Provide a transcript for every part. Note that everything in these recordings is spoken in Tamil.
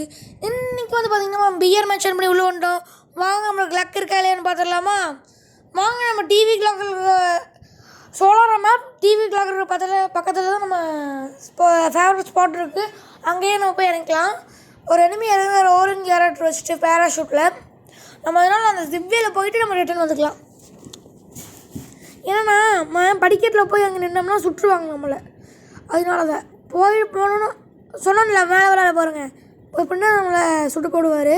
இருக்குது. இன்றைக்கி வந்து பார்த்திங்கன்னா பியர் மென்ஷன் பண்ணி உள்ளே வந்துட்டோம். வாங்க நம்மளுக்கு லக் இருக்கா இல்லையான்னு பார்த்துடலாமா? வாங்க நம்ம TV clacker solar map TV clacker பக்கத்தில் தான் நம்ம ஃபேவரட் ஸ்பாட் இருக்குது. அங்கேயே நம்ம போய் இறங்கிக்கலாம். ஒரு எனிமி இறங்குற ஓரஞ்சு கேரக்டர் வச்சுட்டு பேராஷூட்டில் நம்ம அதனால் அந்த திவ்யாவில் போயிட்டு நம்ம ரிட்டர்ன் வந்துக்கலாம். ஏன்னா படிக்கட்டில் போய் அங்கே நின்னோம்னா சுற்றுவாங்க நம்மளை. அதனால தான் போகணுன்னு சொன்னோம்ல, மேலே விளையாட பாருங்கள் போய் பின்னா நம்மளை சுட்டு போடுவார்.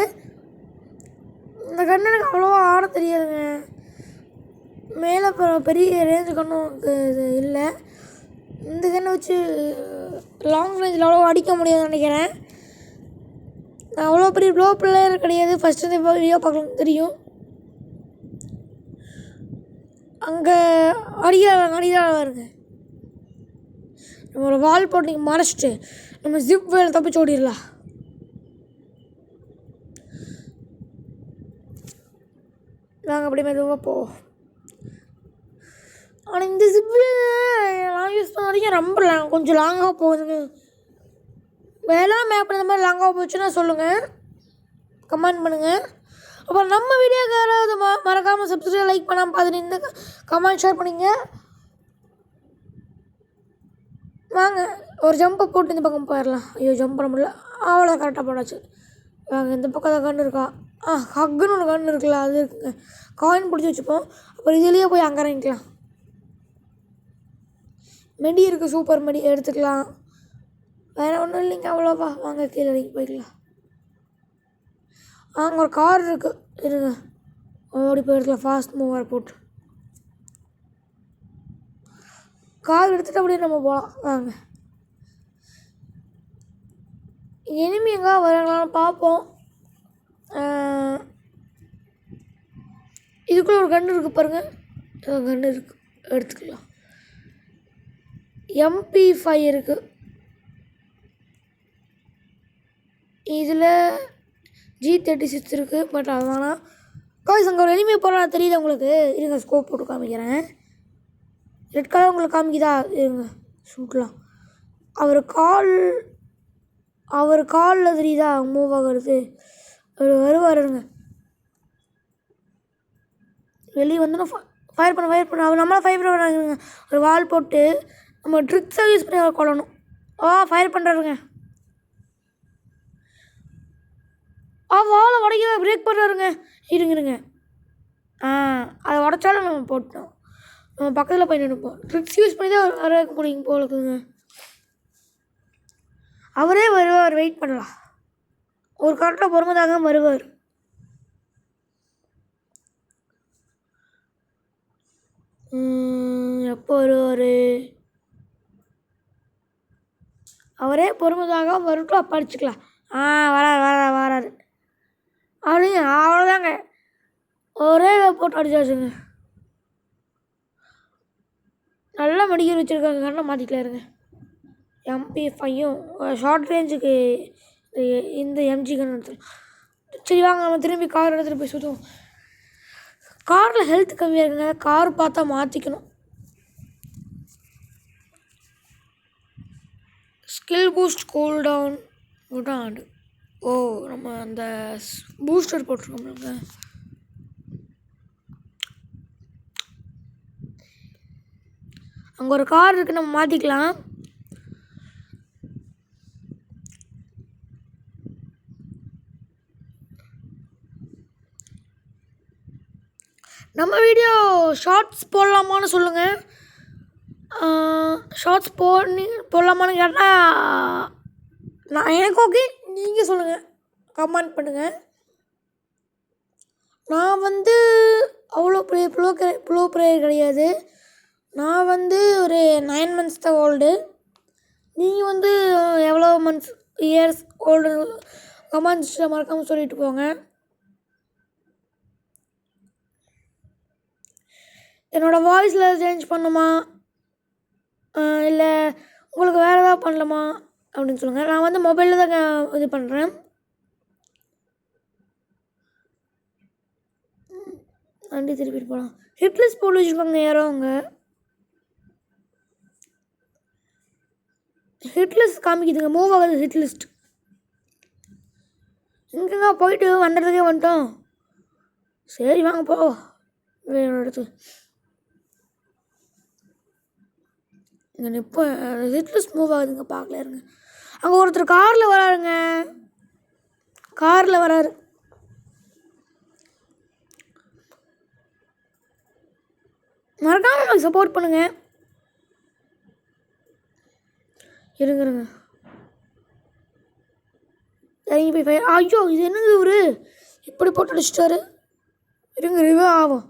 இந்த கண்ணு எனக்கு அவ்வளோவா ஆட தெரியாதுங்க. மேலே பெரிய ரேஞ்சு கண்ணும் இது இல்லை. இந்த கண்ணை வச்சு லாங் ரேஞ்சில் அவ்வளோ அடிக்க முடியாதுன்னு நினைக்கிறேன். நான் அவ்வளோ பெரிய ப்ளோ பிளேயர் கிடையாது. ஃபஸ்ட்டு இந்த வீடியோ பார்க்கலாம் தெரியும். அங்கே அடியாக வருங்க. நம்ம ஒரு வால் போட்டு நீங்கள் மறைச்சிட்டு நம்ம ஜிப் வேலை தப்பிச்சு ஓடிடலாம். நாங்கள் அப்படி மெதுவாக போவோம். ஆனால் இந்த ஜிப்பு நான் யூஸ் பண்ண வரைக்கும் ரொம்ப கொஞ்சம் லாங்காக போகுதுங்க. வேலை மேப் இந்த மாதிரி லாங்காக போச்சுன்னா சொல்லுங்கள், கமெண்ட் பண்ணுங்கள். அப்புறம் நம்ம வீடியோக்கு யாராவது மறக்காமல் சப்ஸ்கிரைப் லைக் பண்ணாமல் பார்த்துட்டு இந்த கமெண்ட் ஷேர் பண்ணிங்க. வாங்க ஒரு ஜம்பை போட்டு இந்த பக்கம் போயிடலாம். ஐயோ ஜம்ப் பண்ண முடியல, அவ்வளோ கரெக்டாக போடாச்சு. வாங்க இந்த பக்கம் தான் கன்று இருக்கா? ஹக்குன்னு ஒன்று கன்று இருக்குல்ல, அது இருக்குங்க. காயின் பிடிச்சி வச்சுப்போம். அப்புறம் இதுலேயே போய் அங்கே இறங்கிக்கலாம். மெடி இருக்குது, சூப்பர் மெடி எடுத்துக்கலாம். வேறு ஒன்றும் இல்லைங்க, அவ்வளோவா. வாங்க கீழே இறங்கி போய்க்கலாம். அங்கே ஒரு கார் இருக்குது, இருங்க ஓடி போயிருக்கலாம். ஃபாஸ்ட் மூவர் போட்டு கார் எடுத்துகிட்டு அப்படியே நம்ம போகலாம். வாங்க எனிமி எங்கே வராங்களான்னு பார்ப்போம். இதுக்குள்ளே ஒரு கன்று இருக்குது பாருங்கள். கன்று இருக்குது, எடுத்துக்கலாம். MP5 இருக்குது. இதில் G36 இருக்குது, பட் அது வேணாம். காய்ஸ் அங்கே ஒரு எனிமி போகிறா தெரியுது உங்களுக்கு? இருங்க ஸ்கோப் போட்டு காமிக்கிறேன். ரெட் கலர் உங்களுக்கு காமிக்குதா? இருங்க ஷூட்லாம். அவர் காலில் தெரியுதா மூவ் ஆகிறது? அவர் வருவாருங்க. வெளியே வந்து ஃபயர் பண்ண அவர் நம்மளால் ஃபயர் பண்ணாங்க. ஒரு வால் போட்டு நம்ம ட்ரிக்ஸாக யூஸ் பண்ணி அவர் கொள்ளணும். ஃபயர் பண்ணுறாருங்க. வாழை உடைக்க பிரேக் பண்ணுறாருங்க. இருங்க அதை உடச்சாலும் நம்ம போட்டோம். நம்ம பக்கத்தில் போய் நினைப்போம். ட்ரிக்ஸ் யூஸ் பண்ணி தான் வர முடியும் போல இருக்குங்க. அவரே வருவார், வெயிட் பண்ணலாம். ஒரு கரெக்டாக பொறுமைதாக வருவார். எப்போ வருவார்? அவரே பொறுமைதாக வரட்டும், அப்போ அடிச்சுக்கலாம். வராரு. அப்படிங்க அவ்வளோதாங்க, ஒரே போட்டு அடிச்சாச்சுங்க. நல்லா மெடிக்கல் வச்சுருக்காங்க. கண்ணை மாற்றிக்கலாம் இருங்க. MP5யும் ஷார்ட் ரேஞ்சுக்கு இந்த MG கன் எடுத்துக்கலாம். சரி வாங்க நம்ம திரும்பி கார் எடுத்துகிட்டு போய் சுற்றுவோம். காரில் ஹெல்த் கம்மியாக இருக்குங்க. கார் பார்த்தா மாற்றிக்கணும். ஸ்கில் பூஸ்ட் கூல் டவுன் ஆண்டு. நம்ம அந்த பூஸ்டர் போட்டிருக்கோம்லங்க. அங்கே ஒரு கார் இருக்குது, நம்ம மாற்றிக்கலாம். நம்ம வீடியோ ஷார்ட்ஸ் போடலாமான்னு சொல்லுங்கள். ஷார்ட்ஸ் போடலாமான்னு கேட்டால் நான் எனக்கு ஓகே, நீங்கள் சொல்லுங்கள், கமெண்ட் பண்ணுங்கள். நான் வந்து அவ்வளோ பெரிய ப்ளோ பிளேயர் கிடையாது. நான் வந்து ஒரு 9 months தான் ஓல்டு. நீங்கள் வந்து எவ்வளோ இயர்ஸ் ஓல்டு கமெண்ட்ஸில் மறக்காமல் சொல்லிட்டு போங்க. என்னோடய வாய்ஸில் சேஞ்ச் பண்ணுமா இல்லை உங்களுக்கு வேறு ஏதாவது பண்ணலாமா அப்படின்னு சொல்லுங்கள். நான் வந்து மொபைலில் தான் இது பண்ணுறேன். வண்டி திருப்பிட்டு போகலாம். ஹிட்லிஸ்ட் போட்டு வச்சுருக்காங்க யாரோ அவங்க. ஹிட் லிஸ்ட் காமிக்குதுங்க, மூவ் ஆகுது ஹிட் லிஸ்ட். இங்கேங்க போயிட்டு வந்துடுறதுக்கே வந்துட்டோம். சரி வாங்க போவோம் வேற இடத்துக்கு. இங்கே நிற்போம். ஹிட்லஸ் மூவ் ஆகுதுங்க, பார்க்கல இருங்க. அங்கே ஒருத்தர் காரில் வராருங்க, காரில் வராரு. மறக்காமல் எனக்கு சப்போர்ட் பண்ணுங்க. இருங்க இருங்க. இறங்கி போய் ஃபயர். ஐயோ இது என்னது இவரு இப்படி போட்டு அடிச்சிட்டாரு. இருங்க ரிவே ஆகும்.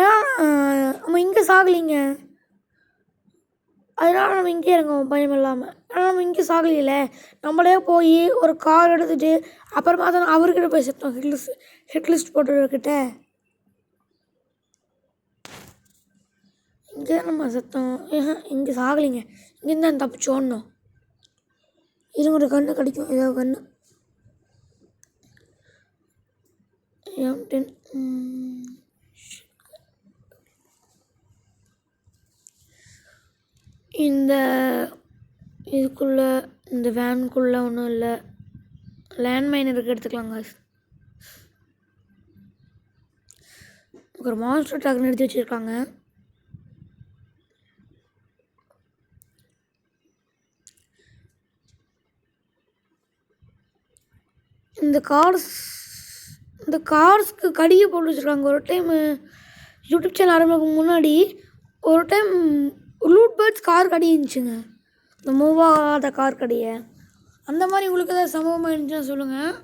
ஏன்னா நம்ம இங்கே சாகலிங்க, அதனால நம்ம இங்கே இறங்குவோம் பயம் இல்லாமல். ஆனால் நம்ம இங்கே சாகலையில, நம்மளே போய் ஒரு கார் எடுத்துகிட்டு அப்புறமா தான் அவர்கிட்ட போய் செத்தோம். ஹிட்லிஸ்ட் போட்டுக்கிட்ட இங்கே நம்ம செத்தோம். இங்கே சாகலைங்க, இங்கேருந்து தான் தப்பிச்சு ஓடணும். இது ஒரு கன்று கிடைக்கும், ஏதோ கன்று M10. இந்த இதுக்குள்ளே இந்த வேனுக்குள்ளே ஒன்றும் இல்லை. லேண்ட்மைன் இருக்க எடுத்துக்கலாங்க. ஒரு மான்ஸ்டர் ட்ராக் எடுத்து வச்சுருக்காங்க. இந்த கார்ஸ்க்கு கடியை போட்டு வச்சுருக்காங்க. ஒரு டைம் யூடியூப் சேனல் ஆரம்பிக்கு முன்னாடி ஒரு டைம் லூட் பேர்ட்ஸ் கார் கடி இருந்துச்சுங்க, இந்த மூவ் ஆகாத கார் கடியை. அந்த மாதிரி உங்களுக்கு ஏதாவது சம்பவமாக இருந்துச்சுன்னா சொல்லுங்கள்.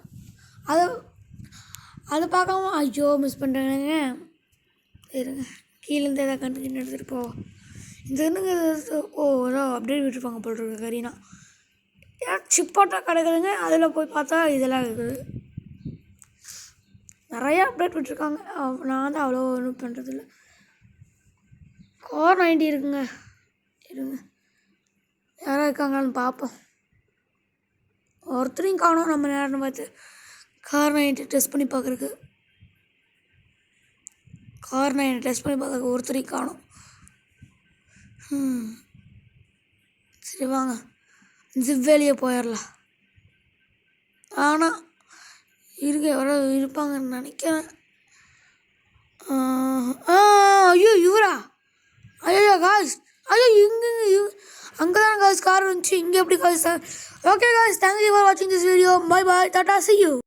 அதை பார்க்காம ஐயோ மிஸ் பண்ணுறேங்க. இருங்க கீழேருந்து எதாவது கண்டுக்கிட்டு எடுத்துகிட்டு போவோம். இந்த கண்ணுங்க ஏதோ அப்டேட் விட்டுருப்பாங்க போட்டுருக்கு கரீனா. ஏன்னா சிப்பாட்டாக கிடக்குதுங்க, அதில் போய் பார்த்தா இதெல்லாம் இருக்குது. நிறையா அப்டேட் விட்டுருக்காங்க, நான் தான் அவ்வளோ ஒன்றும் பண்ணுறதில்ல. கார் 90 இருக்குங்க. இருங்க யாராக இருக்காங்கன்னு பார்ப்போம். ஒருத்தரையும் காணும். நம்ம நேரம் பார்த்து கார் 90 டெஸ்ட் பண்ணி பார்க்குறக்கு, கார் 90 டெஸ்ட் பண்ணி பார்க்குறக்கு ஒருத்தரையும் காணும். சரி வாங்க ஜிவ்வேலியே போயிடலாம். ஆனால் யாரோ இருப்பாங்கன்னு நினைக்கிறேன். ஐயோ இவரா? ஐயோ காய்ஸ், ஐயோ இங்கே அங்கே தான் காய்ஸ் கார் வந்துச்சு, இங்கே எப்படி guys? Okay guys, thank you for வாட்சிங் this video. Bye bye, tata, see you.